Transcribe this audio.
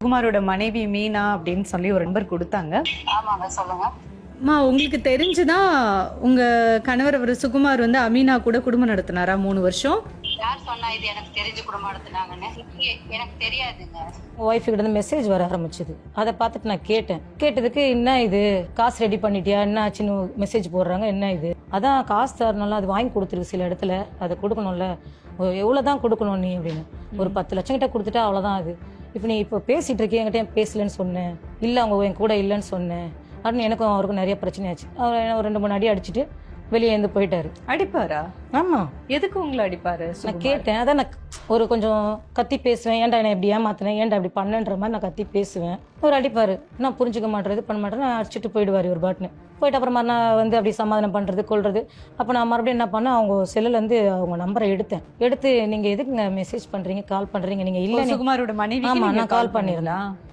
சுகுமாரோட மனைவி மீனா அப்படின்னு சொல்லி ஒரு நம்பர் கொடுத்தாங்க. ஆமாங்க, சொல்லுங்க. உங்களுக்கு தெரிஞ்சுதான் உங்க கணவர் அவர் சுகுமார் வந்து அமீனா கூட குடும்பம் நடத்தினாரா 3 வருஷம்? யார் சொன்னா இது எனக்கு தெரிஞ்சு குடும்பம் நடத்துனாங்கன்னு? எனக்கு தெரியாதுங்க. ஒய்ஃபு கிட்ட இருந்து மெசேஜ் வர ஆரம்பிச்சது. அதை பார்த்துட்டு நான் கேட்டதுக்கு என்ன இது காசு ரெடி பண்ணிட்டியா, என்ன ஆச்சுன்னு மெசேஜ் போடுறாங்க, என்ன இது, அதான் காசு தரணும்ல, அது வாங்கி கொடுத்துருக்கு சில இடத்துல, அதை கொடுக்கணும்ல, எவ்வளோதான் கொடுக்கணும் நீ அப்படின்னு. ஒரு 10 லட்சம் கிட்ட கொடுத்துட்டா அவ்வளோதான். அது இப்போ நீ இப்போ பேசிட்டு இருக்கே, என்கிட்ட பேசலன்னு சொன்னேன், இல்லை அவங்க என் கூட இல்லைன்னு சொன்னேன் அப்படின்னு எனக்கும் அவருக்கும் நிறைய பிரச்சனை ஆச்சு. அவர் ஒரு 2-3 அடி அடிச்சுட்டு வெளியே இருந்து போயிட்டாரு. அடிப்பாரா? ஆமா. எதுக்கு உங்களை அடிப்பாரு? நான் கேட்டேன். அதான் நான் ஒரு கொஞ்சம் கத்தி பேசுவேன், ஏன்டா என்ன இப்படி ஏமாத்தினேன், ஏன்டா இப்படி பண்ணன்ற மாதிரி நான் கத்தி பேசுவேன். அவர் அடிப்பாரு, நான் புரிஞ்சுக்க மாட்டேறது பண்ண மாட்டேன், நான் அடிச்சுட்டு போயிடுவார் ஒரு பாட்டுன்னு. போயிட்டு அப்புறமா நான் வந்து அப்படி சமாதானம் பண்றது கொள்றது. அப்போ நான் மறுபடியும் என்ன பண்ணேன், அவங்க செல்லுல இருந்து அவங்க நம்பரை எடுத்து நீங்க எதுக்குங்க மெசேஜ் பண்றீங்க, கால் பண்றீங்க, நீங்க இல்ல சுகுமாரோட மனைவி? ஆமா, நான் கால் பண்ணிருந்தேன்.